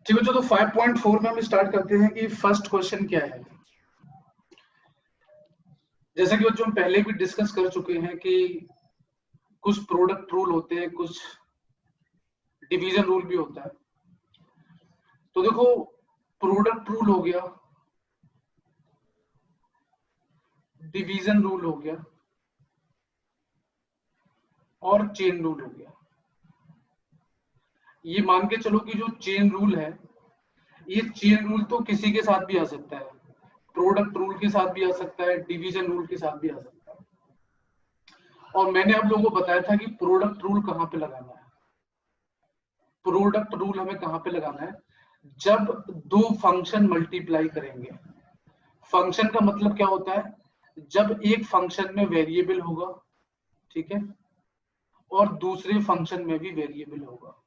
ठीक है, तो 5.4 में हम स्टार्ट करते हैं कि फर्स्ट क्वेश्चन क्या है। जैसा कि बच्चों हम पहले भी डिस्कस कर चुके हैं कि कुछ प्रोडक्ट रूल होते हैं, कुछ डिवीजन रूल भी होता है। तो देखो, प्रोडक्ट रूल हो गया, डिवीजन रूल हो गया और चेन रूल हो गया। ये मान के चलो कि जो चेन रूल है, ये चेन रूल तो किसी के साथ भी आ सकता है, प्रोडक्ट रूल के साथ भी आ सकता है, डिवीजन रूल के साथ भी आ सकता है। और मैंने आप लोगों को बताया था कि प्रोडक्ट रूल कहां पे लगाना है। प्रोडक्ट रूल हमें कहां पे लगाना है, जब दो फंक्शन मल्टीप्लाई करेंगे। फंक्शन का मतलब क्या होता है, जब एक फंक्शन में वेरिएबल होगा, ठीक है, और दूसरे फंक्शन में भी वेरिएबल होगा,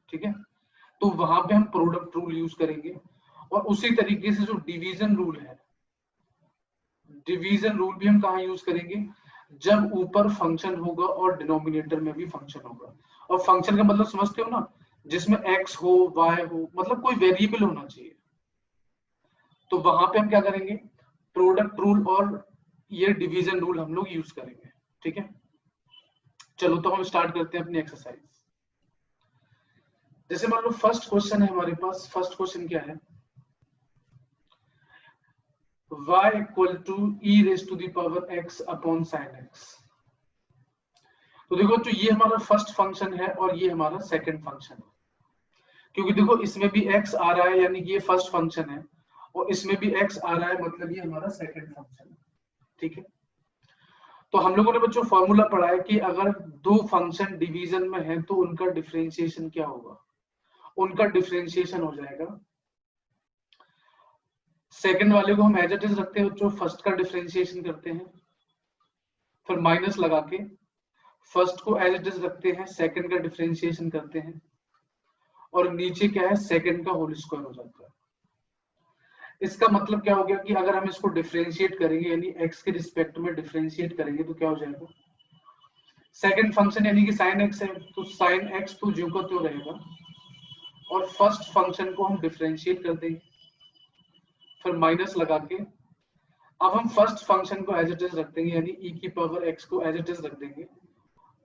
ठीक है, तो वहां पे हम प्रोडक्ट रूल यूज करेंगे। और उसी तरीके से जो डिवीजन रूल है, डिवीजन रूल भी हम कहा यूज करेंगे, जब ऊपर फंक्शन होगा और डिनोमिनेटर में भी फंक्शन होगा। और फंक्शन का मतलब समझते हो ना, जिसमें x हो, y हो, मतलब कोई वेरिएबल होना चाहिए। तो वहां पे हम क्या करेंगे, प्रोडक्ट रूल और ये डिवीजन रूल हम लोग यूज करेंगे, ठीक है। चलो तो हम स्टार्ट करते हैं अपनी एक्सरसाइज। जैसे मान लो फर्स्ट क्वेश्चन है हमारे पास। फर्स्ट क्वेश्चन क्या है, y equal to e raise to the power x upon sin x। तो देखो, तो ये हमारा फर्स्ट फंक्शन है और ये हमारा सेकंड फंक्शन है। क्योंकि देखो, इसमें भी x आ रहा है, यानी कि ये फर्स्ट फंक्शन है, और इसमें भी x आ रहा है, मतलब ये हमारा सेकंड फंक्शन है, ठीक है। तो हम लोगों ने बच्चों फॉर्मूला पढ़ा है कि अगर दो फंक्शन डिवीजन में हैं तो उनका डिफरेंशिएशन क्या होगा। उनका डिफरेंशिएशन हो जाएगा, सेकंड वाले को हम एज इट इज रखते हैं बच्चों, फर्स्ट का डिफरेंशिएशन करते हैं, फिर माइनस लगा के फर्स्ट को एज इट इज रखते हैं, सेकंड का डिफरेंशिएशन करते हैं, और नीचे क्या है, सेकंड का होल स्क्वायर हो जाता है। इसका मतलब क्या हो गया कि अगर हम इसको डिफरेंशिएट करेंगे, यानी x के रिस्पेक्ट में डिफरेंशिएट करेंगे, तो क्या हो जाएगा, सेकंड फंक्शन यानी कि sin x है, तो sin x तो ज्यों का त्यों रहेगा, और फर्स्ट फंक्शन को हम डिफरेंशिएट कर देंगे, फिर माइनस लगा के अब हम फर्स्ट फंक्शन को एज इट इज रख देंगे, यानी e की पावर x को एज इट इज रख देंगे,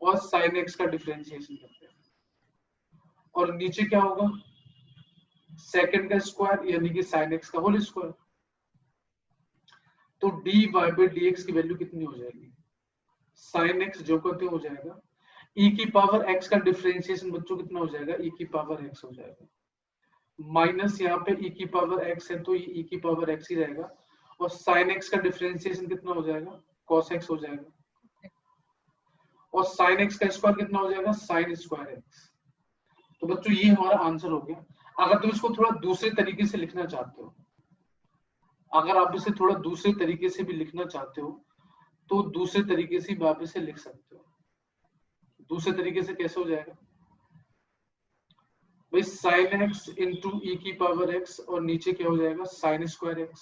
और sin x का डिफरेंशिएशन करते हैं, और नीचे क्या होगा, सेकंड का स्क्वायर यानी कि sin x का होल स्क्वायर। तो dy by dx की वैल्यू कितनी हो जाएगी, sin x जो करते हो जाएगा, e की पावर x का डिफरेंशिएशन बच्चों कितना हो जाएगा, e की पावर x हो जाएगा, माइनस यहाँ पे e की पावर x है तो ये e की पावर x ही रहेगा, और sin x का डिफरेंशिएशन कितना हो जाएगा, cos x हो जाएगा, और sin x का स्क्वायर कितना हो जाएगा, sin स्क्वायर x। तो बच्चों ये हमारा आंसर हो गया। अगर तुम इसको थोड़ा दूसरे तरीके से लिखना चाहते हो, अगर आप इसे थोड़ा दूसरे तरीके से भी लिखना चाहते हो, तो दूसरे तरीके से भी आप इसे लिख सकते हो। दूसरे तरीके से कैसे हो जाएगा भाई, sin x इंटू ई की पावर x, और नीचे क्या हो जाएगा, sin स्क्वायर x,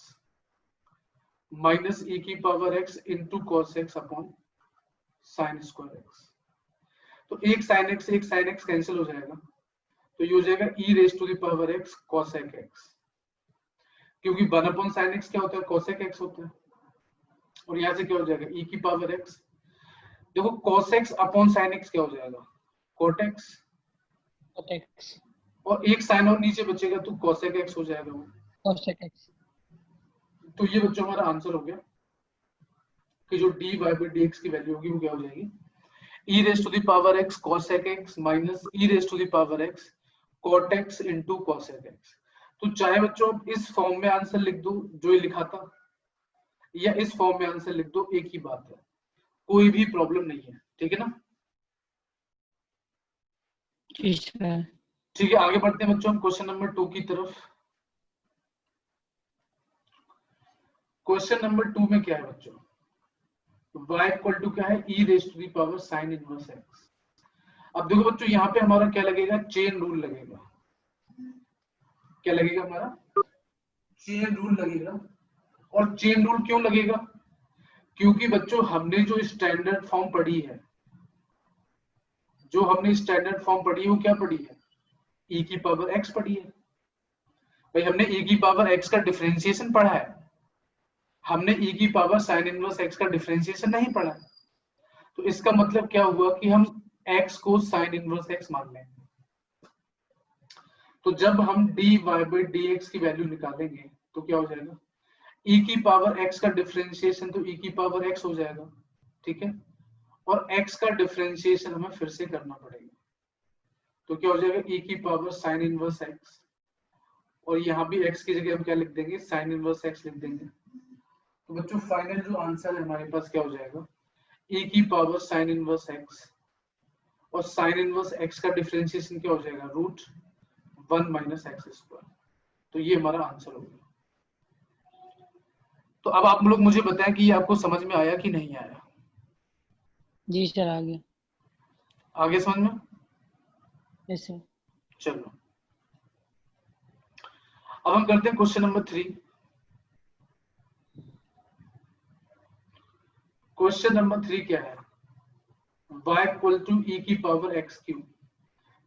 माइनस ई की power x into cos x upon sin square x। तो एक sin x कैंसिल हो जाएगा, तो ये हो जाएगा e raise to the power x cosec x, क्योंकि 1 अपॉन sin x क्या होता है, cosec x होता है, और यहां से क्या हो जाएगा, e की पावर x। देखो cos x upon sin x क्या हो जाएगा, cot x, और एक साइन और नीचे बचेगा तो cosec x हो जाएगा वो, cosec x। तो ये बच्चों हमारा आंसर हो गया कि जो dy by dx की वैल्यू होगी वो क्या हो जाएगी, e raise to the power x cosec x minus e raise to the power x cot x into cosec x। तो चाहे बच्चों आप इस फॉर्म में आंसर लिख दो जो ये लिखा था, या इस फॉर्म में आंसर लिख दो, एक ही बात है, कोई भी प्रॉब्लम नहीं है, ठीक है ना। ठीक है, आगे बढ़ते हैं बच्चों हम क्वेश्चन नंबर 2 की तरफ। क्वेश्चन नंबर 2 में क्या है बच्चों, y इक्वल टू क्या है, e raise to the power sin inverse x। अब देखो बच्चों, यहाँ पे हमारा क्या लगेगा, चेन रूल लगेगा। क्या लगेगा हमारा, चेन रूल लगेगा। और चेन रूल क्यों लगेगा, क्योंकि बच्चों हमने जो स्टैंडर्ड फॉर्म पढ़ी है, जो हमने स्टैंडर्ड फॉर्म पढ़ी है वो क्या पढ़ी है, e की पावर x पढ़ी है। भाई हमने e की पावर x का डिफरेंशिएशन पढ़ा है, हमने e की पावर साइन इनवर्स x का डिफरेंशिएशन नहीं पढ़ा है। तो इसका मतलब क्या हुआ कि हम x को साइन इनवर्स x मान लेंगे। तो जब हम dy by dx की वैल्यू निकालेंगे तो क्या हो जाएगा, e की पावर x का डिफरेंशिएशन तो e की पावर x हो जाएगा, ठीक है, और x का डिफरेंशिएशन हमें फिर से करना पड़ेगा। तो क्या हो जाएगा, e की पावर साइन इनवर्स x, और यहाँ भी x की जगह हम क्या लिख देंगे, साइन इनवर्स x लिख देंगे। तो बच्चों फाइनल जो आंसर है हमारे पास क्या हो जाएगा, e की पावर साइन इनवर्स x, और साइन इनवर्स x का डिफरेंशिएशन क्या हो जाएगा, रूट 1 माइनस एक्स स्क्वायर। तो ये हमारा आंसर हो गया। तो अब आप लोग मुझे बताएं कि ये आपको समझ में आया कि नहीं आया। जी सर आ गया। आगे समझ में? Yes sir. चलो अब हम करते हैं क्वेश्चन नंबर 3। क्वेश्चन नंबर 3 क्या है, y इक्वल टू e की पावर x क्यूब।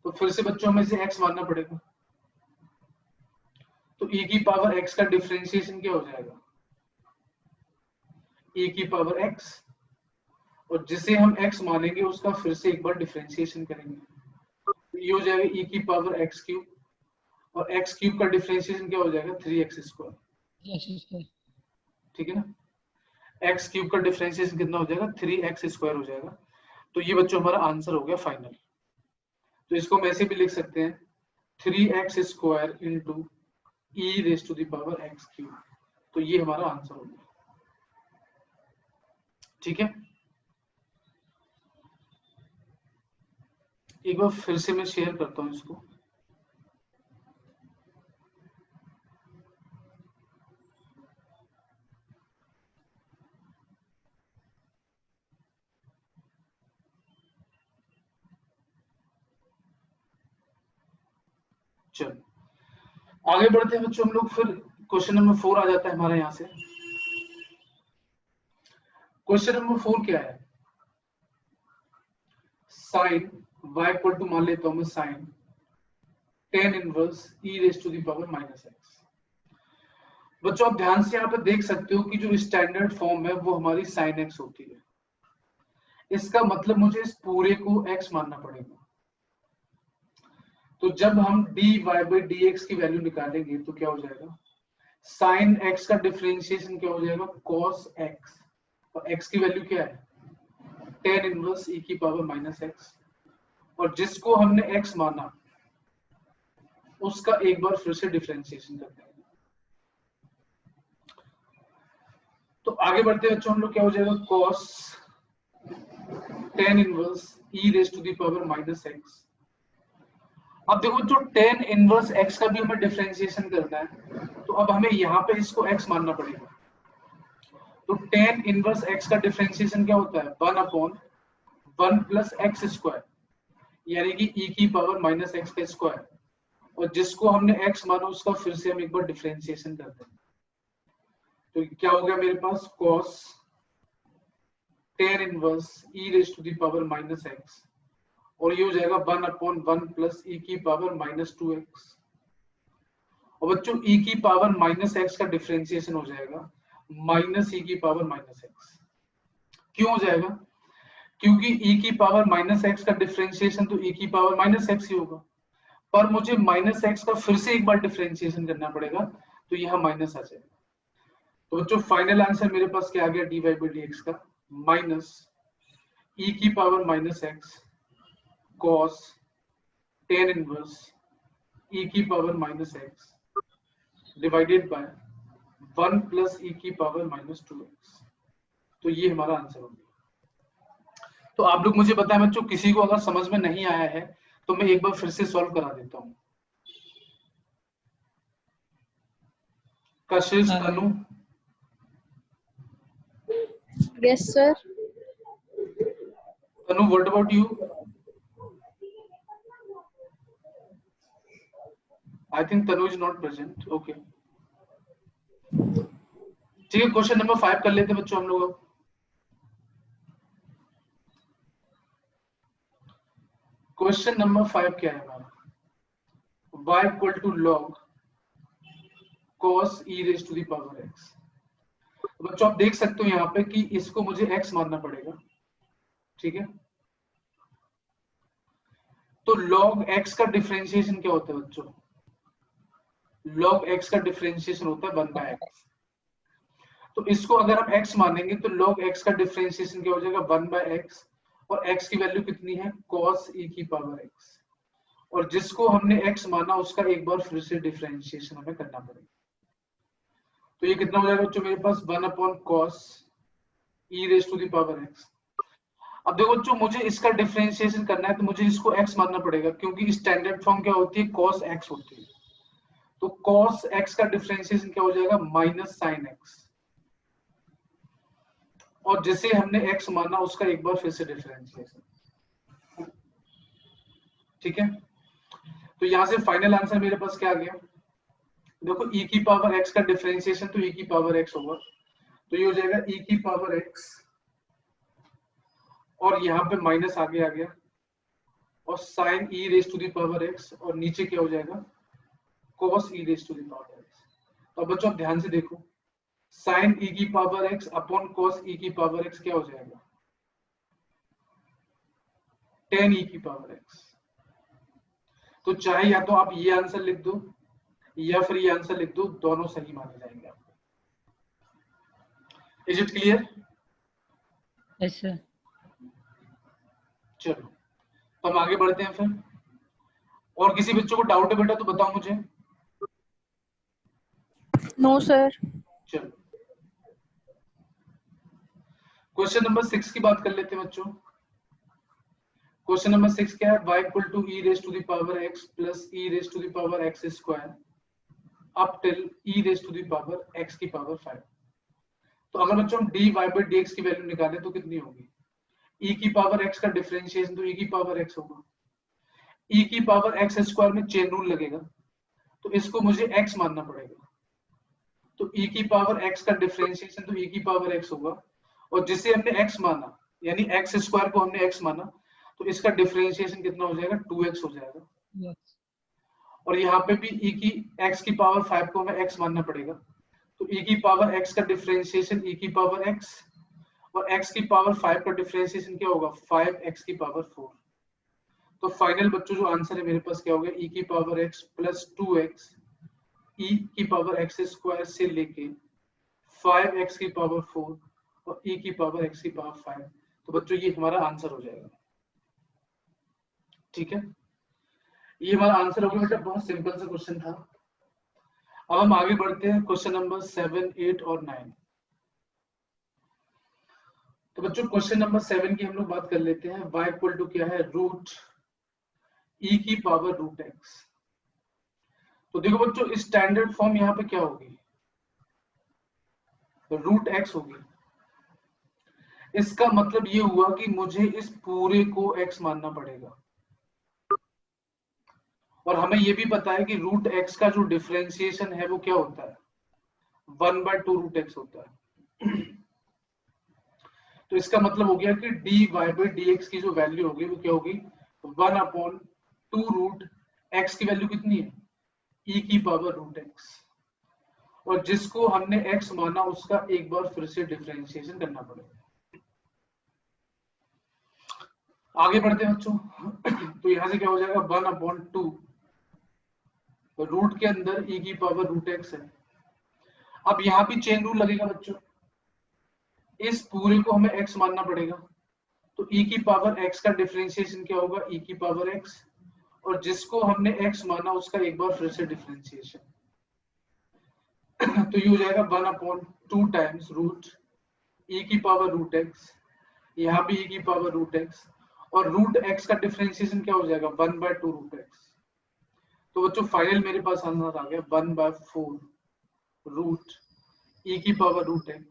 तो फिर से बच्चों हमें इसे x मानना पड़ेगा। तो e की पावर x का डिफरेंशिएशन क्या हो जाएगा, e की पावर x, और जिसे हम x मानेंगे उसका फिर से एक बार डिफरेंशिएशन करेंगे। तो ये हो जाएगा e की पावर x क्यूब, और x क्यूब का डिफरेंशिएशन क्या हो जाएगा, 3x स्क्वायर। Yes sir. ठीक है ना, x क्यूब का डिफरेंशिएशन कितना हो जाएगा, 3x स्क्वायर हो जाएगा। तो ये बच्चों हमारा आंसर हो गया फाइनल। तो इसको हम ऐसे भी लिख सकते हैं, 3x square into e raise to the power x cube. तो ये हमारा आंसर हो गया। ठीक है, एक बार फिर से मैं शेयर करता हूं इसको। चलो आगे बढ़ते हैं बच्चों हम लोग, फिर क्वेश्चन नंबर 4 आ जाता है हमारे यहां से। क्वेश्चन नंबर 4 क्या है, साइन y इक्वल टू, मान लेता हूं मैं sine tan inverse e raise to the power minus x। बच्चों आप ध्यान से यहाँ पे देख सकते हो कि जो स्टैंडर्ड फॉर्म है वो हमारी साइन x होती है। इसका मतलब मुझे इस पूरे को x मानना पड़ेगा। तो जब हम dy by dx की वैल्यू निकालेंगे तो क्या हो जाएगा, साइन x का डिफरेंशिएशन क्या हो जाएगा, cos x, और x की वैल्यू क्या है, tan इनवर्स e की पावर माइनस x, और जिसको हमने x माना उसका एक बार फिर से डिफरेंशिएशन करते हैं। तो आगे बढ़ते हैं बच्चों हम लोग, क्या हो जाएगा, cos tan inverse e raise to the power minus x। अब देखो जो tan इनवर्स x का भी हमें डिफरेंशिएशन करना है, तो अब हमें यहाँ पे इसको x मानना पड़ेगा। तो tan इनवर्स x का डिफरेंशिएशन क्या होता है, 1 अपॉन 1 प्लस एक्स स्क्वायर, यानी कि e की पावर माइनस x का स्क्वायर, और जिसको हमने x माना उसका फिर से हम एक बार डिफरेंशिएशन करते हैं। तो क्या हो गया मेरे पास, cos tan inverse e raise to the power minus x, और ये हो जाएगा 1 अपॉन 1 प्लस e की पावर माइनस 2x। और बच्चों e की पावर माइनस x का डिफरेंशिएशन हो जाएगा माइनस e की पावर माइनस x। क्यों हो जाएगा, क्योंकि e की पावर माइनस x का डिफरेंशिएशन तो e की पावर माइनस x ही होगा, पर मुझे माइनस x का फिर से एक बार डिफरेंशिएशन करना पड़ेगा, तो यहाँ माइनस आ जाएगा। तो बच्चों फाइनल आंसर मेरे पास क्या आ गया, dy by dx का माइनस e की power minus x cos tan inverse e की power minus x divided by 1 plus e की पावर माइनस 2x। तो ये हमारा आंसर होगा। तो आप लोग मुझे बताएं बच्चों, किसी को अगर समझ में नहीं आया है तो मैं एक बार फिर से सॉल्व करा देता हूं। कशिश, तनु, Yes, sir. Tanu what about you? I think Tanu is not present. Okay ठीक है, क्वेश्चन नंबर 5 कर लेते हैं बच्चों हम लोग। क्वेश्चन नंबर 5 क्या है हमारा, y equal to log cos e raise to the power x। तो बच्चों आप देख सकते हो यहाँ पे कि इसको मुझे x मानना पड़ेगा, ठीक है। तो log x का डिफरेंशिएशन क्या होता है बच्चों? log x का डिफरेंशिएशन होता है 1 by x। तो इसको अगर हम x मानेंगे तो log x का डिफरेंशिएशन क्या हो जाएगा? 1 by x, और x की वैल्यू कितनी है? cos e की पावर x। और जिसको हमने x माना उसका एक बार फिर से डिफरेंशिएशन हमें करना पड़ेगा। तो ये कितना हो जाएगा बच्चों मेरे पास? 1 upon cos e raise to the power x। अब देखो बच्चों मुझे इसका डिफरेंशिएशन करना है तो मुझे इसको x मानना पड़ेगा, क्योंकि स्टैंडर्ड फॉर्म क्या होती है? cos x होती है। तो cos x का डिफरेंशिएशन क्या हो जाएगा? Minus sin x। और जिसे हमने x माना उसका एक बार फिर से डिफरेंशिएशन, ठीक है। तो यहां से फाइनल आंसर मेरे पास क्या आ गया? देखो e की पावर x का डिफरेंशिएशन तो e की पावर x होगा, तो ये हो जाएगा e की पावर x, और यहाँ पे माइनस आगे आ गया, और sin e raise to the power x, और नीचे क्या हो जाएगा? cos e raise to the power x। तो अब बच्चों ध्यान से देखो, sin e की power x upon cos e की पावर x क्या हो जाएगा? tan e की पावर x। तो चाहे या तो आप ये आंसर लिख दो या फिर ये आंसर लिख दो, दोनों सही माने जाएंगे आपको। Is it clear? Yes sir. चलो तो हम आगे बढ़ते हैं फिर। और किसी बच्चों को डाउट है बेटा तो बताओ मुझे। No sir. चलो क्वेश्चन नंबर 6 की बात कर लेते हैं बच्चों। क्वेश्चन नंबर 6 क्या है? y equal to e raise to the power x plus e raise to the power x square up till e raise to the power x की पावर 5। तो अगर बच्चों हम dy by dx की value निकालें तो कितनी होगी? e की पावर x का डिफरेंशिएशन तो e की पावर x होगा। e की पावर x स्क्वायर में चेन रूल लगेगा, तो इसको मुझे x मानना पड़ेगा। तो e की पावर x का डिफरेंशिएशन तो e की पावर x होगा, और जिसे हमने x माना यानी x स्क्वायर को हमने x माना, तो इसका डिफरेंशिएशन कितना हो जाएगा? 2x हो जाएगा। यस। और यहाँ पे भी e की x की पावर 5 को हमें x मानना पड़ेगा, तो e की पावर x का डिफरेंशिएशन e की पावर x, और x की पावर 5 का डिफरेंशिएशन क्या होगा? 5x की पावर 4। तो फाइनल बच्चों जो आंसर है मेरे पास क्या हो गया? e की power x plus 2x e की पावर x स्क्वायर से लेके 5x की पावर 4 और e की पावर x की पावर 5। तो बच्चों ये हमारा आंसर हो जाएगा, ठीक है। ये हमारा आंसर हो गया बेटा, बहुत सिंपल सा क्वेश्चन था। अब हम आगे बढ़ते हैं क्वेश्चन नंबर 7, 8 और 9। तो बच्चों क्वेश्चन नंबर 7 की हम लोग बात कर लेते हैं। y इक्वल टू क्या है? रूट e की पावर रूट x। तो देखो बच्चों स्टैंडर्ड फॉर्म यहाँ पे क्या होगी? रूट x होगी। इसका मतलब ये हुआ कि मुझे इस पूरे को x मानना पड़ेगा, और हमें ये भी पता है कि रूट x का जो डिफरेंशिएशन है वो क्या होता है? 1/2 रूट x होता है। तो इसका मतलब हो गया कि dy by dx की जो वैल्यू होगी वो क्या होगी? 1/2 रूट x की वैल्यू कितनी है? e की पावर रूट x, और जिसको हमने x माना उसका एक बार फिर से डिफरेंशिएशन करना पड़ेगा। आगे बढ़ते हैं बच्चों। तो यहां से क्या हो जाएगा? 1/2 रूट के अंदर e की पावर रूट x है। अब यहां भी चेन रूल लगेगा बच्चों, इस पूरे को हमें x मानना पड़ेगा, तो e की पावर x का डिफरेंशिएशन क्या होगा? e की पावर x, और जिसको हमने x माना उसका एक बार फिर से डिफरेंशिएशन। तो ये हो जाएगा 1/2 टाइम्स रूट e की पावर रूट x, यहाँ भी e की पावर रूट x, और रूट x का डिफरेंशिएशन क्या हो जाएगा? 1/2 रूट x। तो बच्चों फाइनल मेरे पास आंसर आ गया 1/4 रूट e की पावर रूट x,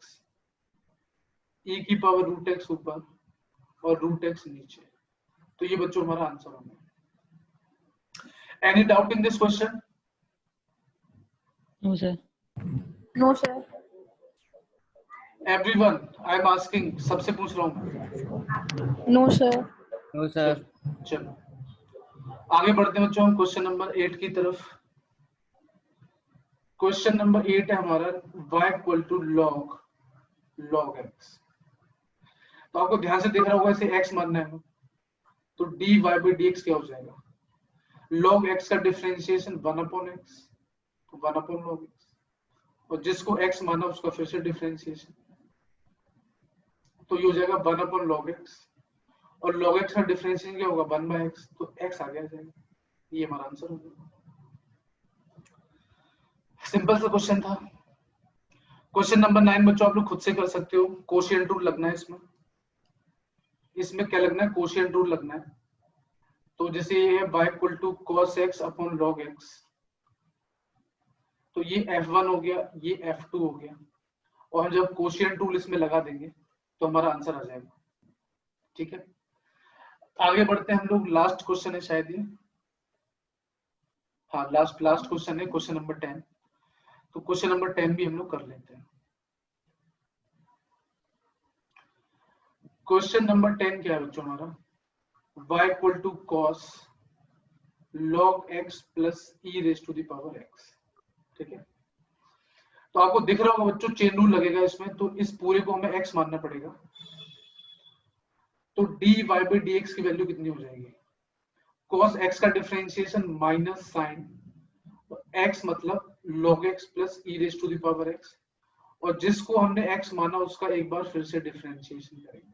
e की पावर रूट x ऊपर और रूट x नीचे। तो ये बच्चों हमारा आंसर होगा। Any doubt in this question? No sir. No sir. Everyone I am asking, सबसे पूछ रहा हूँ। No sir. No sir. चलो आगे बढ़ते हैं बच्चों हम क्वेश्चन नंबर 8 की तरफ। क्वेश्चन नंबर 8 है हमारा y equal to log x। तो आपको ध्यान से देखना होगा, इसे x मानना है तो dy by dx क्या हो जाएगा, log x का डिफरेंशिएशन 1 अपॉन x, तो 1 अपॉन log x, और जिसको x माना उसका फिर से डिफरेंशिएशन, तो ये हो जाएगा 1 अपॉन log x, और log x का डिफरेंशिएशन क्या होगा 1 by x, तो x आगे आ जाएगा। ये हमारा आंसर होगा। सिंपल सा क्वेश्चन था। क्वेश्चन नंबर 9 बच्चों आप लोग खुद से कर सकते हो, कोशिएंट रूल लगना है इसमें क्या लगना है, कोशिएंट रूल लगना है। तो जैसे ये है y equal to cos x upon log x, तो ये f1 हो गया, ये f2 हो गया, और हम जब कोशिएंट रूल इसमें लगा देंगे तो हमारा आंसर आ जाएगा। ठीक है, आगे बढ़ते हैं हम लोग। लास्ट क्वेश्चन है शायद ये, हाँ लास्ट क्वेश्चन है, क्वेश्चन नंबर 10। तो क्वेश्चन नंबर 10 भी हम लोग कर लेते हैं। क्वेश्चन नंबर 10 क्या है बच्चों हमारा, y equal to cos log x plus e raise to the power x। ठीक है, तो आपको दिख रहा होगा बच्चों चेन रूल लगेगा इसमें, तो इस पूरे को हमें x मानना पड़ेगा। तो dy by dx की वैल्यू कितनी हो जाएगी, cos x का डिफरेंशिएशन माइनस साइन x मतलब log x plus e raise to the power x, और जिसको हमने x माना उसका एक बार फिर से डिफरेंशिएशन करेंगे,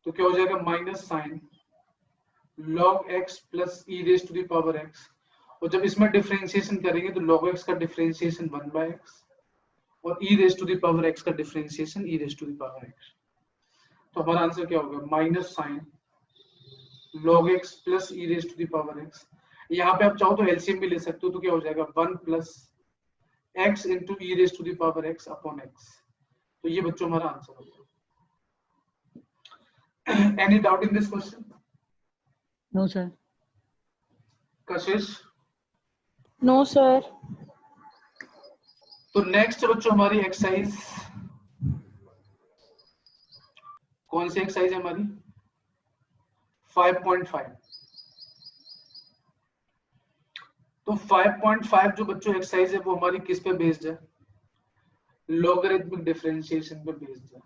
तो क्या हो जाएगा minus sine log x plus e raise to the power x, और जब इसमें डिफरेंशिएशन करेंगे तो log x का डिफरेंशिएशन 1 by x, और e raise to the power x का differentiation e raise to the power x। तो हमारा आंसर क्या होगा, minus sine log x plus e raise to the power x। यहाँ पे आप चाहो तो एलसीएम भी ले सकते हो, तो क्या हो जाएगा 1 plus x into e raise to the power x upon x। तो ये बच्चों हमारा आंसर होगा। Any doubt in this question? No sir. Kashish? No sir. तो नेक्स्ट बच्चों हमारी एक्सरसाइज, कौन सी एक्सरसाइज है हमारी, 5.5। तो 5.5 जो बच्चों एक्सरसाइज है वो हमारी किस पे बेस्ड है, लॉगरिथमिक डिफरेंशिएशन पे बेस्ड है।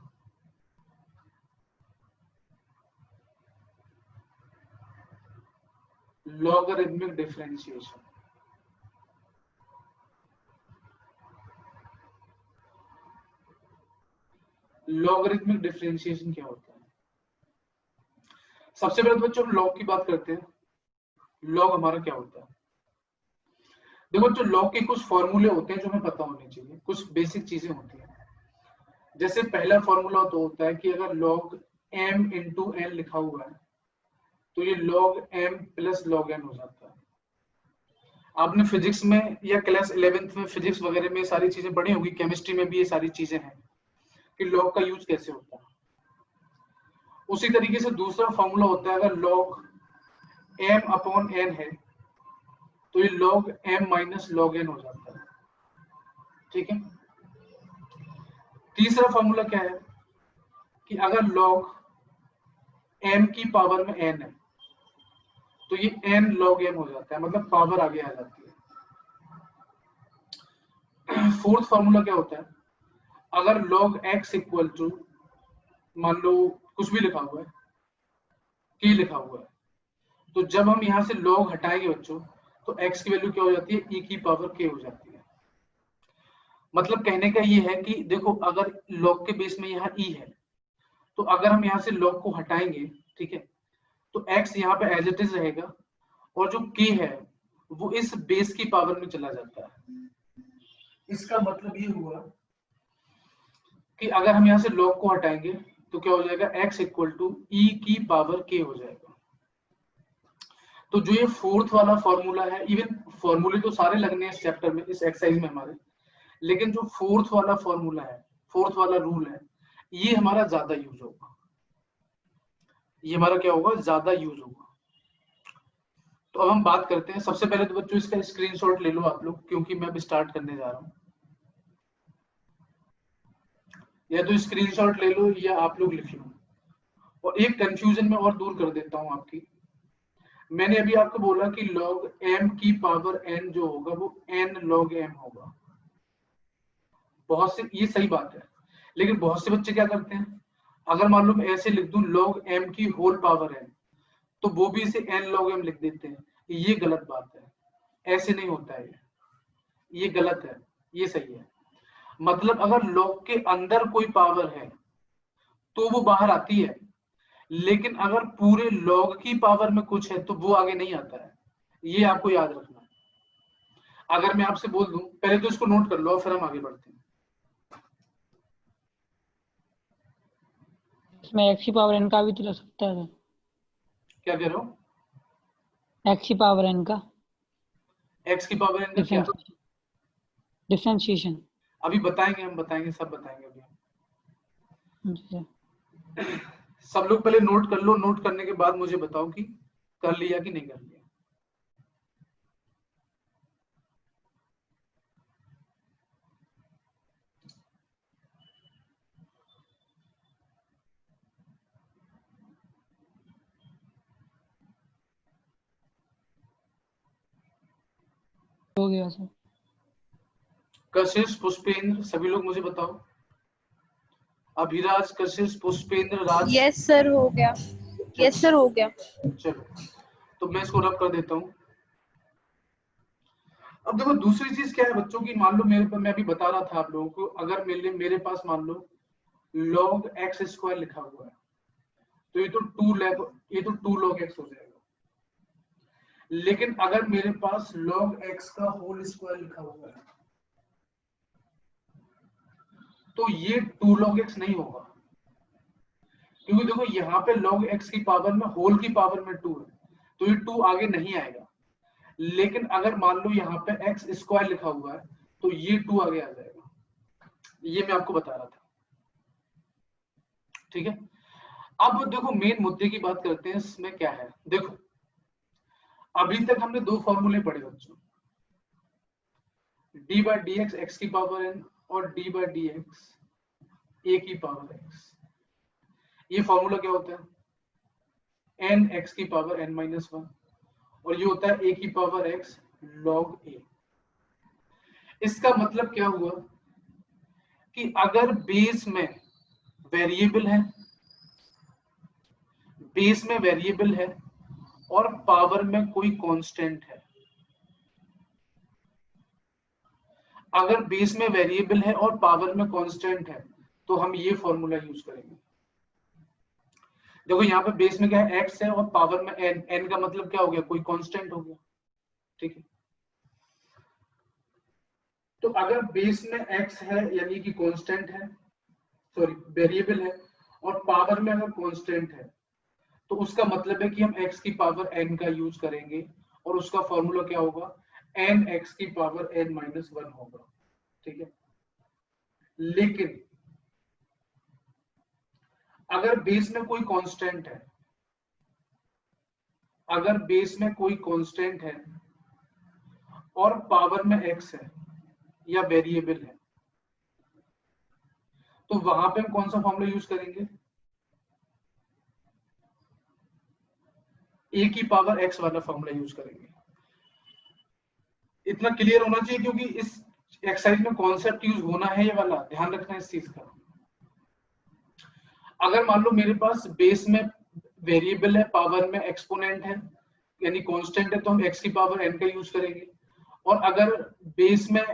लॉगरिथमिक डिफरेंशिएशन, लॉगरिथमिक डिफरेंशिएशन क्या होता है। सबसे पहले तो बच्चों हम लॉग की बात करते हैं। लॉग हमारा क्या होता है, देखो जो लॉग के कुछ फॉर्मूले होते हैं जो हमें पता होने चाहिए, कुछ बेसिक चीजें होती हैं। जैसे पहला फॉर्मूला तो होता है कि अगर log m इंटू n लिखा हुआ है तो ये log m plus log n हो जाता है। आपने फिजिक्स में या क्लास 11th में फिजिक्स वगैरह में सारी चीजें पढ़ी होगी, केमिस्ट्री में भी ये सारी चीजें हैं कि log का यूज कैसे होता है। उसी तरीके से दूसरा फॉर्मूला होता है, अगर log m अपॉन n है तो ये log m minus log n हो जाता है। ठीक है, तीसरा फॉर्मूला क्या है कि अगर log m की पावर में n है तो ये n log m हो जाता है, मतलब पावर आगे आ जाती है। फोर्थ फॉर्मूला क्या होता है, अगर log x इक्वल टू, मान लो कुछ भी लिखा हुआ है, k लिखा हुआ है, तो जब हम यहां से log हटाएंगे बच्चों तो x की वैल्यू क्या हो जाती है, e की पावर k हो जाती है। मतलब कहने का ये है कि देखो अगर log के बेस में यहाँ e है, तो अगर हम यहाँ से log को हटाएंगे, ठीक है, तो x यहाँ पे एज इट इज रहेगा, और जो k है वो इस बेस की पावर में चला जाता है। इसका मतलब ये हुआ कि अगर हम यहाँ से log को हटाएंगे तो क्या हो जाएगा, x इक्वल टू e की पावर k हो जाएगा। तो जो ये फोर्थ वाला फॉर्मूला है, इवन फॉर्मूले तो सारे लगने हैं इस चैप्टर में, इस एक्सरसाइज में हमारे, लेकिन जो फोर्थ वाला फॉर्मूला है, फोर्थ वाला रूल है, ये हमारा ज्यादा यूज होगा। ये हमारा क्या होगा, ज्यादा यूज होगा। तो अब हम बात करते हैं। सबसे पहले तो बच्चों इसका स्क्रीनशॉट ले लो आप लोग, क्योंकि मैं अब स्टार्ट करने जा रहा हूं। या तो स्क्रीनशॉट ले लो या आप लोग लिख लो। और एक कंफ्यूजन में और दूर कर देता हूं आपकी, मैंने अभी आपको बोला कि log m की पावर n जो होगा वो n log m होगा। बहुत से, ये सही बात है, लेकिन बहुत से बच्चे क्या करते हैं, अगर मान लो मैं ऐसे लिख दूं log m की होल पावर n, तो वो भी इसे n log m लिख देते हैं। ये गलत बात है, ऐसे नहीं होता है, ये गलत है, ये सही है। मतलब अगर log के अंदर कोई पावर है तो वो बाहर आती है, लेकिन अगर पूरे log की पावर में कुछ है तो वो आगे नहीं आता है, ये आपको याद रखना है। अगर मैं आपसे बोल दूं, पहले तो इसको नोट कर लो फिर हम आगे बढ़ते हैं। इसमें x की पावर n का भी तो रह सकता है, क्या कह रहे हो? x की पावर n का x की पावर n का क्या? डिफरेंशिएशन। अभी बताएंगे, हम बताएंगे, सब बताएंगे अभी हम। सब लोग पहले नोट कर लो, नोट करने के बाद मुझे बताओ कि कर लिया कि नहीं कर लिया। हो गया सर। कशिश, पुष्पेंद्र, सभी लोग मुझे बताओ। अभिराज, कशिश, पुष्पेंद्र, राज। यस सर, हो गया। यस सर, हो गया। चलो, तो मैं इसको रब कर देता हूँ। अब देखो दूसरी चीज क्या है बच्चों की, मान लो मेरे पर, मैं अभी बता रहा था आप लोगों को, अगर मेरे पास मान लो log x स्क्वायर लिखा हुआ है, तो ये तो 2 log x हो जाएगा। लेकिन अगर मेरे पास log x का होल स्क्वायर लिखा हुआ है तो ये 2 log x नहीं होगा, क्योंकि देखो यहाँ पे log x की पावर में होल की पावर में 2 है, तो ये 2 आगे नहीं आएगा। लेकिन अगर मान लो यहाँ पे x स्क्वायर लिखा हुआ है तो ये 2 आगे आ जाएगा। ये मैं आपको बता रहा था, ठीक है। अब देखो मेन मुद्दे की बात करते हैं, इसमें क्या है। देखो अभी तक हमने दो फॉर्मूले पढ़े बच्चों, D by D x x की पावर n और डी बाई डी एक्स ए की पावर x। ये फॉर्मूला क्या होता है, n x की पावर n माइनस 1, और ये होता है a की पावर x log a। इसका मतलब क्या हुआ कि अगर बेस में वेरिएबल है, बेस में वेरिएबल है और पावर में कोई कांस्टेंट है, अगर बेस में वेरिएबल है और पावर में कांस्टेंट है तो हम ये फॉर्मूला यूज करेंगे। देखो यहाँ पे बेस में क्या है, x है, और पावर में n, n का मतलब क्या हो गया, कोई कांस्टेंट हो गया, ठीक है। तो अगर बेस में x है यानी कि कांस्टेंट है, सॉरी वेरिएबल है, और पावर में अगर कांस्टेंट है, तो उसका मतलब है कि हम x की पावर n का यूज करेंगे, और उसका फॉर्मूला क्या होगा, n x की पावर n माइनस 1 होगा, ठीक है। लेकिन अगर बेस में कोई कांस्टेंट है, अगर बेस में कोई कांस्टेंट है और पावर में x है या वेरिएबल है, तो वहां पे हम कौन सा फॉर्मूला यूज करेंगे, a की पावर x वाला फॉर्मूला यूज करेंगे। इतना क्लियर होना चाहिए, क्योंकि इस एक्सरसाइज में कॉन्सेप्ट यूज होना है, ये वाला ध्यान रखना है इस चीज का। अगर मान लो मेरे पास बेस में वेरिएबल है, पावर में एक्सपोनेंट है यानी कांस्टेंट है, तो हम x की पावर n का यूज करेंगे। और अगर बेस में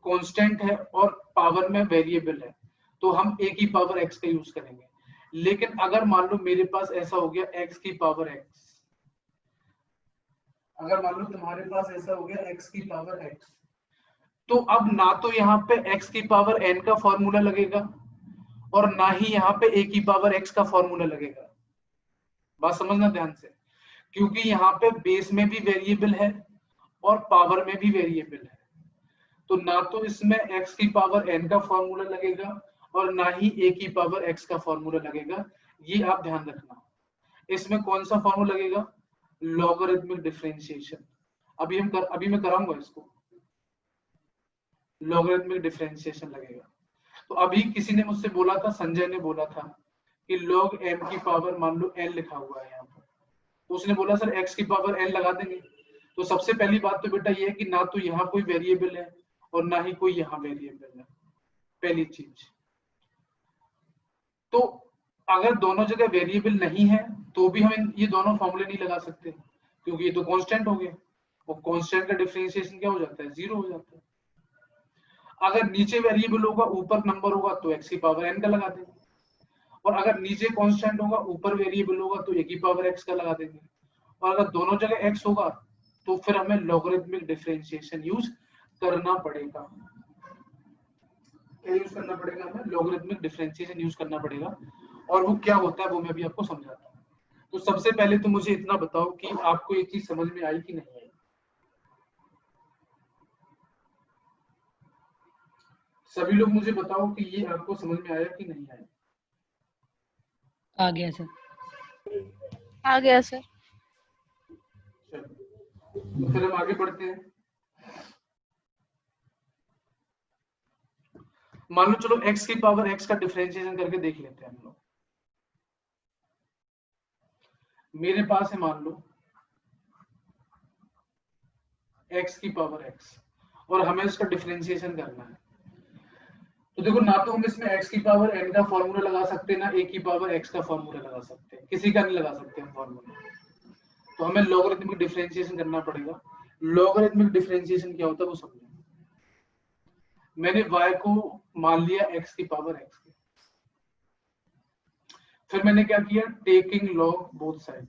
कांस्टेंट है और पावर में वेरिएबल है तो हम a की पावर x का यूज करेंगे। लेकिन अगर मान लो मेरे पास ऐसा हो गया x की पावर x, अगर मान लो तुम्हारे पास ऐसा हो गया x की पावर x, तो अब ना तो यहाँ पे x की पावर n का फॉर्मूला लगेगा और ना ही यहाँ पे a की पावर x का फॉर्मूला लगेगा। बात समझना ध्यान से, क्योंकि यहाँ पे बेस में भी वेरिएबल है और पावर में भी वेरिएबल है, तो ना तो इसमें x की पावर n का फॉर्मूला लगेगा और ना ही a की पावर x का फॉर्मूला लगेगा। ये आप ध्यान रखना। इसमें कौन सा फॉर्मूला लगेगा, लॉगरिथमिक डिफरेंशिएशन। अभी मैं कराऊंगा इसको, लॉगरिथमिक डिफरेंशिएशन लगेगा। तो अभी किसी ने मुझसे बोला था, संजय ने बोला था कि log m की पावर मान लो n लिखा हुआ है यहाँ पर, उसने बोला सर x की पावर n लगा देंगे। तो सबसे पहली बात तो बेटा ये है कि ना तो यहाँ कोई वेरिएबल है और ना ही कोई यहाँ वेरिएबल है, पहली चीज। तो अगर दोनों जगह वेरिएबल नहीं है तो भी हम ये दोनों फॉर्मूले नहीं लगा सकते, क्योंकि ये तो कांस्टेंट हो गए, और कांस्टेंट का डिफरेंशिएशन क्या हो जाता है, 0 हो जाता है। अगर नीचे वेरिएबल होगा ऊपर नंबर होगा तो x की पावर n का लगा देंगे, और अगर नीचे कांस्टेंट होगा ऊपर वेरिएबल होगा तो a की पावर x का लगा देंगे, और अगर दोनों जगह x होगा तो फिर हमें लॉगरिथमिक डिफरेंशिएशन यूज करना पड़ेगा। क्या यूज करना पड़ेगा, हमें लॉगरिथमिक डिफरेंशिएशन यूज करना पड़ेगा। और वो क्या होता है वो मैं अभी आपको समझाता हूँ। तो सबसे पहले तो मुझे इतना बताओ कि आपको ये चीज समझ में आई कि नहीं आई। सभी लोग मुझे बताओ कि ये आपको समझ में आया कि नहीं आया। आ गया सर। आ गया सर। चलो तो फिर हम आगे बढ़ते हैं। मान लो चलो x की पावर x का डिफरेंशिएशन करके देख लेते हैं हम लोग। मेरे पास है मान लो x की पावर x और हमें इसका डिफरेंशिएशन करना है। तो देखो ना तो हम इसमें x की पावर n का फॉर्मूला लगा सकते हैं ना a की पावर x का फॉर्मूला लगा सकते हैं, किसी का नहीं लगा सकते हम फॉर्मूला। तो हमें लॉगरिथमिक डिफरेंशिएशन करना पड़ेगा। लॉगरिथमिक डिफरेंशिएशन क्या होता है वो समझो। मैंने y को मान लिया x की पावर x के, फिर मैंने क्या किया, टेकिंग लॉग बोथ साइड।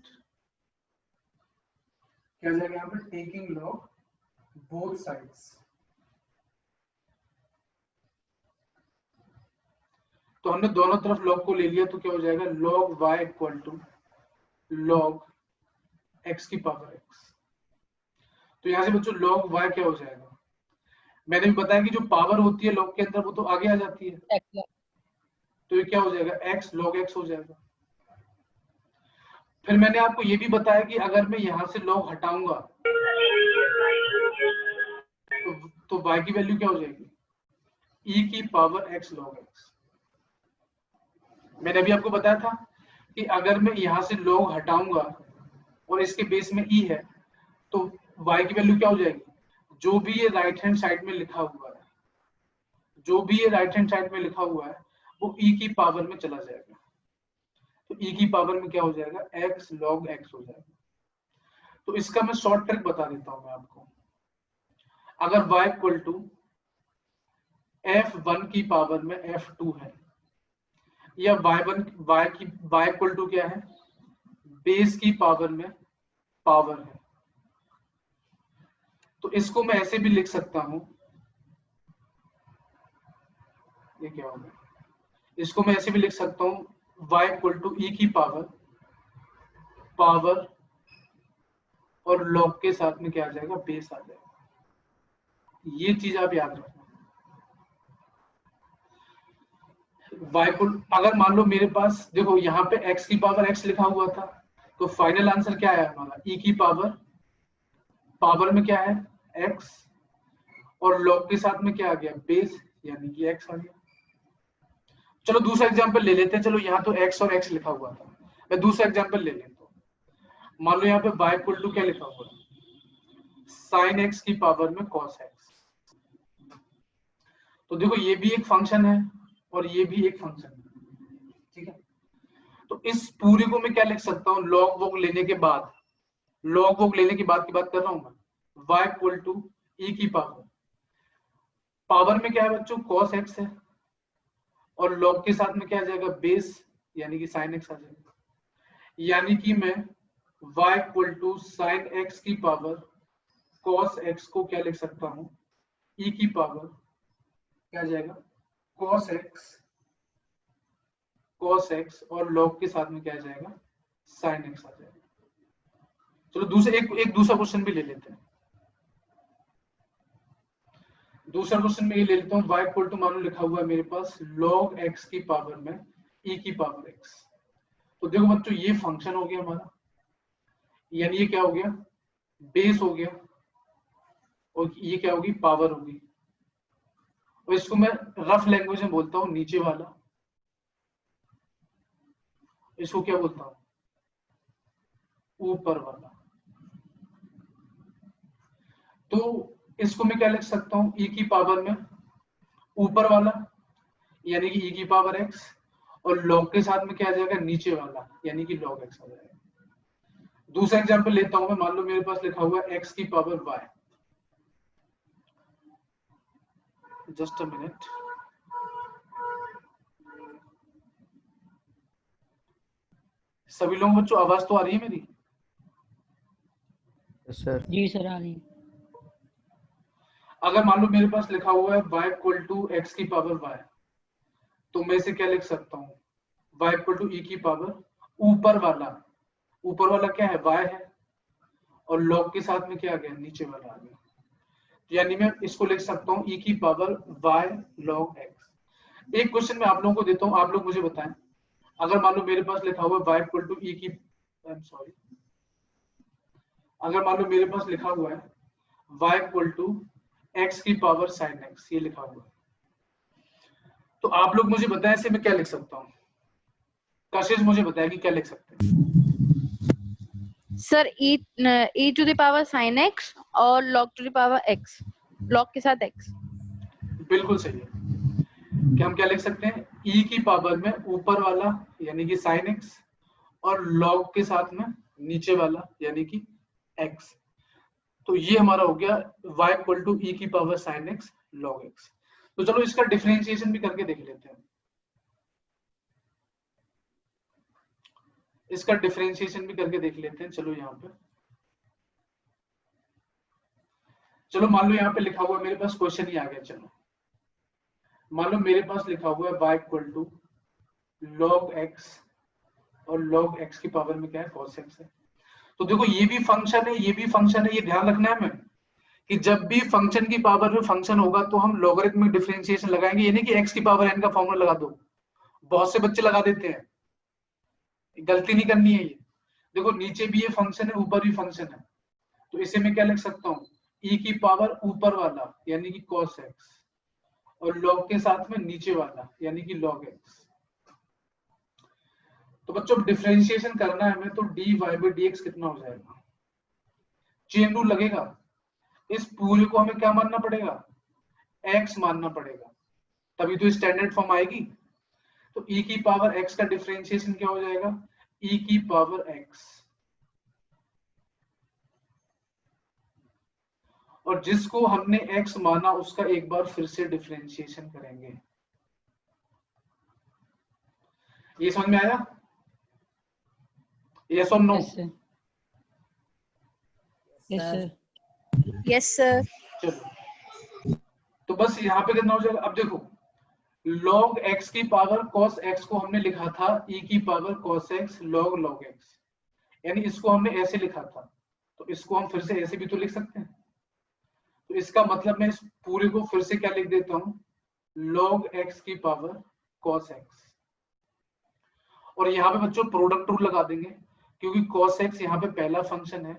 क्या जाएगा यहाँ पे, टेकिंग लॉग बोथ साइड्स। तो हमने दोनों तरफ लॉग को ले लिया तो क्या हो जाएगा, log y equal to log x की पावर x। तो यहां से बच्चों log y क्या हो जाएगा, मैंने भी बताया कि जो पावर होती है log के अंदर वो तो आगे आ जाती है, तो ये क्या हो जाएगा, x log x हो जाएगा। फिर मैंने आपको ये भी बताया कि अगर मैं यहां से log हटाऊंगा तो y की वैल्यू क्या हो जाएगी, e की पावर x log x। मैंने अभी आपको बताया था कि अगर मैं यहां से log हटाऊंगा और इसके बेस में e है तो y की वैल्यू क्या हो जाएगी, जो भी ये राइट हैंड साइड में लिखा हुआ है, जो भी ये राइट हैंड साइड में लिखा हुआ है वो e की पावर में चला जाएगा। तो e की पावर में क्या हो जाएगा, x log x हो जाएगा। तो इसका मैं शॉर्ट ट्रिक बता देता हूं मैं आपको। अगर y इक्वल टू f1 की पावर में f2 है, या y इक्वल टू क्या है, बेस की पावर में पावर है, तो इसको मैं ऐसे भी लिख सकता हूं, ये क्या होगा, इसको मैं ऐसे भी लिख सकता हूं y इक्वल टू e की पावर और log के साथ में क्या आ जाएगा, बेस आ जाएगा। ये चीज आप याद रखना। y को अगर मान लो मेरे पास देखो यहाँ पे x की पावर x लिखा हुआ था, तो फाइनल आंसर क्या है हमारा, e की पावर में क्या है x, और log के साथ में क्या आ गया, बेस, यानी कि x आ गया। चलो दूसरा एग्जांपल ले लेते हैं। चलो यहाँ तो x और x लिखा हुआ था, मैं दूसरा एग्जांपल ले लेता हूँ। मान लो यहाँ पे y इक्वल टू क्या लिखा हुआ है, sin x की पावर में cos x। तो देखो ये भी एक फंक्शन है और ये भी एक फंक्शन है, ठीक है। तो इस पूरे को मैं क्या लिख सकता हूँ, log वोग लेने के बाद, log वोग लेने की बात कर रहा हूं मैं, y इक्वल टू e की पावर में क्या है बच्चों, cos x है, और log के साथ में क्या आ जाएगा, बेस, यानी कि sin x आ जाएगा। यानी कि मैं y equal to sin x की पावर cos x को क्या लिख सकता हूं, e की पावर क्या आ जाएगा, cos x, और log के साथ में क्या आ जाएगा, sin x आ जाएगा। चलो दूसरे एक दूसरा क्वेश्चन भी ले लेते हैं। दूसरा क्वेश्चन में ये ले लेता हूँ, y इक्वल टू मान लो लिखा हुआ है मेरे पास log x की पावर में e की पावर x। तो देखो बच्चों ये फंक्शन हो गया हमारा, यानी ये क्या हो गया, बेस हो गया, और ये क्या होगी, पावर होगी। और इसको मैं रफ लैंग्वेज में बोलता हूँ नीचे वाला, इसको क्या बोलता हूँ, ऊपर वाला। तो इसको मैं क्या लिख सकता हूं, e की पावर में ऊपर वाला यानी कि e की पावर x, और log के साथ में क्या आ जाएगा, नीचे वाला यानी कि log x आ जाएगा। दूसरा एग्जांपल लेता हूं मैं, मान लो मेरे पास लिखा हुआ है x की power y। Just a minute. सभी लोगों बच्चों आवाज तो आ रही है मेरी? सर जी सर आ रही है। अगर मान लो मेरे पास लिखा हुआ है y इक्वल टू एक्स की पावर y, तो मैं इसे क्या लिख सकता हूँ, y इक्वल टू e की पावर ऊपर वाला, ऊपर वाला क्या है, y है, और log के साथ में क्या आ गया, नीचे वाला आ गया। यानी मैं इसको लिख सकता हूँ e की पावर y log x। एक क्वेश्चन मैं आप लोगों को देता हूँ, आप लोग मुझे बताएं, अगर मान लो मेरे पास लिखा हुआ है y इक्वल टू e की, अगर मान लो मेरे पास लिखा हुआ है y इक्वल टू x की पावर sin x, ये लिखा हुआ है, तो आप लोग मुझे बताएं इसे मैं क्या लिख सकता हूँ। कशिश मुझे बताया कि क्या लिख सकते हैं। Sir e to the power sin x और log to the power x, log के साथ x। बिल्कुल सही है। क्या हम क्या लिख सकते हैं, e की पावर में ऊपर वाला यानी कि sin x, और log के साथ में नीचे वाला यानी कि x। तो ये हमारा हो गया y इक्वल टू e की power sin x log x। तो चलो इसका डिफरेंशिएशन भी करके देख लेते हैं। इसका डिफरेंशिएशन भी करके देख लेते हैं। चलो यहाँ पे, चलो मान लो यहाँ पे लिखा हुआ है, मेरे पास क्वेश्चन ही आ गया। चलो मान लो मेरे पास लिखा हुआ है y equal to log x, और log x की पावर में क्या है, cos x है। तो देखो ये भी फंक्शन है, ये भी फंक्शन है, ये ध्यान रखना है हमें कि जब भी फंक्शन की पावर में फंक्शन होगा तो हम लॉगरिथमिक डिफरेंशिएशन लगाएंगे। ये नहीं कि x की पावर n का फॉर्मूला लगा दो, बहुत से बच्चे लगा देते हैं, गलती नहीं करनी है ये। देखो नीचे भी ये फंक्शन है, ऊपर भी फंक्शन है, तो इसे मैं क्या लिख सकता हूँ, e की पावर ऊपर वाला यानी कि cos x, और log के साथ में नीचे वाला यानी कि log x। तो बच्चों डिफरेंशिएशन करना है हमें, तो dy by dx कितना हो जाएगा, चेन रूल लगेगा। इस पूरे को हमें क्या मानना पड़ेगा, x मानना पड़ेगा, तभी तो स्टैंडर्ड फॉर्म आएगी। तो e की पावर x का डिफरेंशिएशन क्या हो जाएगा, e की पावर x, और जिसको हमने x माना उसका एक बार फिर से डिफरेंशिएशन करेंगे। ये समझ में आया, यस और no? Yes sir. Yes sir. Yes sir. चलो तो बस यहाँ पे कितना हो जाएगा, अब देखो log x की पावर cos x को हमने लिखा था e की power cos x log x, यानी इसको हमने ऐसे लिखा था, तो इसको हम फिर से ऐसे भी तो लिख सकते हैं। तो इसका मतलब मैं इस पूरे को फिर से क्या लिख देता हूँ, log x की पावर cos x, और यहाँ पे बच्चों प्रोडक्ट रूल लगा देंगे, क्योंकि cos x यहाँ पे पहला फंक्शन है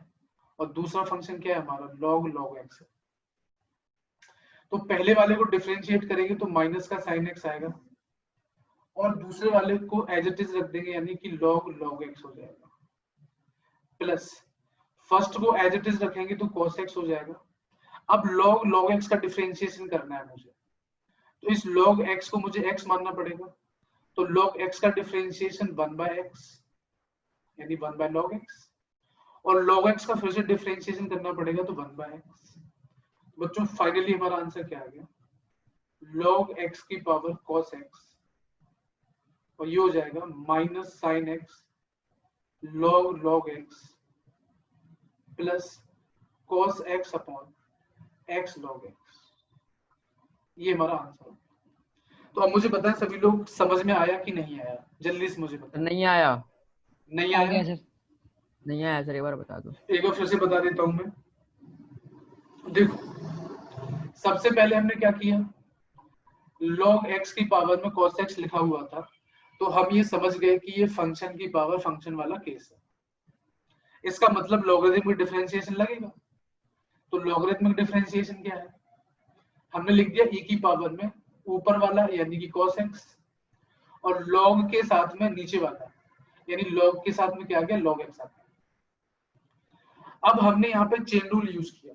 और दूसरा फंक्शन क्या है हमारा, log x है। तो पहले वाले को डिफरेंशिएट करेंगे तो माइनस का sin x आएगा, और दूसरे वाले को एज इट इज रख देंगे यानी कि log x हो जाएगा, प्लस फर्स्ट को एज इट इज रखेंगे तो cos x हो जाएगा। अब log x का डिफरेंशिएशन करना है मुझे, तो इस log x को मुझे x मानना पड़ेगा, तो log x का डिफरेंशिएशन 1/x यानी 1/log x, और log x का फिर से डिफरेंशिएशन करना पड़ेगा तो 1/x। बच्चों फाइनली हमारा आंसर क्या आ गया, log x की पावर cos x, और ये हो जाएगा minus sin x log x plus cos x upon x log x। ये हमारा आंसर है। तो अब मुझे बताएं सभी लोग, समझ में आया कि नहीं आया, जल्दी से मुझे बताएं। नहीं आया, नहीं आ आया? गया सर। नहीं आया सर, एक बार बता दो। एक बार फिर से बता देता हूं मैं। देखो सबसे पहले हमने क्या किया, log x की पावर में cos x लिखा हुआ था, तो हम ये समझ गए कि ये फंक्शन की पावर फंक्शन वाला केस है, इसका मतलब लॉगरिथमिक डिफरेंशिएशन लगेगा। तो लॉगरिथमिक डिफरेंशिएशन क्या है, हमने लिख दिया e की पावर में ऊपर वाला यानी कि cos x, और log के साथ में नीचे वाला यानी log के साथ में क्या आ गया, log x आ गया। अब हमने यहाँ पे चेन रूल यूज किया,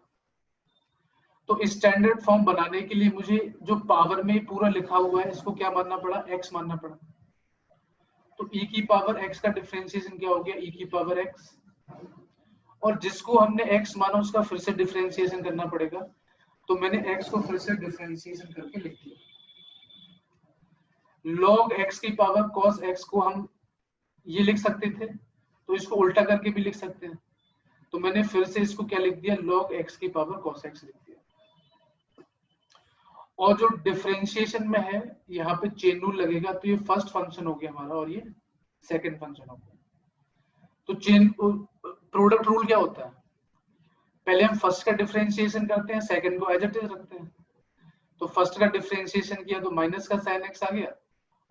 तो स्टैंडर्ड फॉर्म बनाने के लिए मुझे जो पावर में पूरा लिखा हुआ है इसको क्या मानना पड़ा, x मानना पड़ा। तो e की पावर x का डिफरेंशिएशन क्या हो गया, e की पावर x, और जिसको हमने x माना उसका फिर से डिफरेंशिएशन करना पड़ेगा, तो मैंने x को फिर से डिफरेंशिएशन करके लिख दिया। log x की पावर cos x को हम ये लिख सकते थे, तो इसको उल्टा करके भी लिख सकते हैं, तो मैंने फिर से इसको क्या लिख दिया, log x की पावर cos x लिख दिया। और जो डिफरेंशिएशन में है यहाँ पे चेन रूल लगेगा, तो ये फर्स्ट फंक्शन हो गया हमारा और ये सेकंड फंक्शन हो गया। तो चेन प्रोडक्ट रूल क्या होता है, पहले हम फर्स्ट का डिफरेंशिएशन करते हैं, सेकंड को एज इट इज रखते हैं। तो फर्स्ट का डिफरेंशिएशन किया तो माइनस का साइन एक्स आ गया,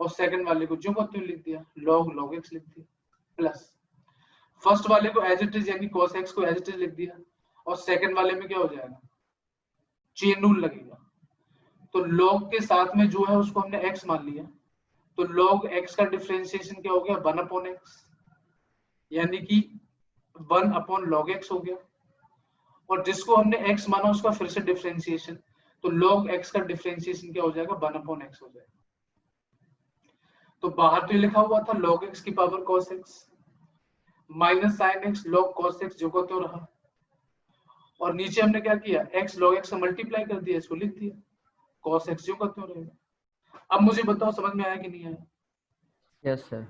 और सेकंड वाले को जो को त्यों लिख दिया, log x लिख दिया, प्लस फर्स्ट वाले को एज इट इज यानी cos x को एज इट इज लिख दिया, और सेकंड वाले में क्या हो जाएगा, चेन रूल लगेगा। तो log के साथ में जो है उसको हमने x मान लिया, तो log x का डिफरेंशिएशन क्या हो गया, 1/x, यानी कि 1/log x हो गया। और जिसको हमने x माना उसका फिर से डिफरेंशिएशन, तो log x का डिफरेंशिएशन क्या हो जाएगा, 1/x हो जाएगा। तो बाहर तो ये लिखा हुआ था log x की power cos x minus sin x log cos x जो को तो रहा, और नीचे हमने क्या किया, x log x से मल्टीप्लाई कर दिया, इसको लिख दिया, cos x जो को तो रहेगा। अब मुझे बताओ समझ में आया कि नहीं आया? Yes sir.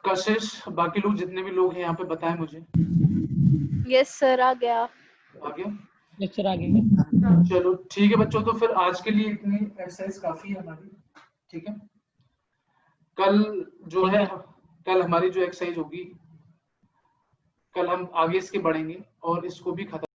कशिश, बाकी लोग जितने भी लोग हैं यहाँ पे बताएं मुझे। यस सर, आ गया। आ गया? लेक्चर आ गया। चलो ठीक है बच्चों, तो फिर आज के लिए इतनी एक्सरसाइज काफी है हमारी, ठीक है। कल जो है, कल हमारी जो एक्सरसाइज होगी, कल हम आगे इसके बढ़ेंगे और इसको भी खत्म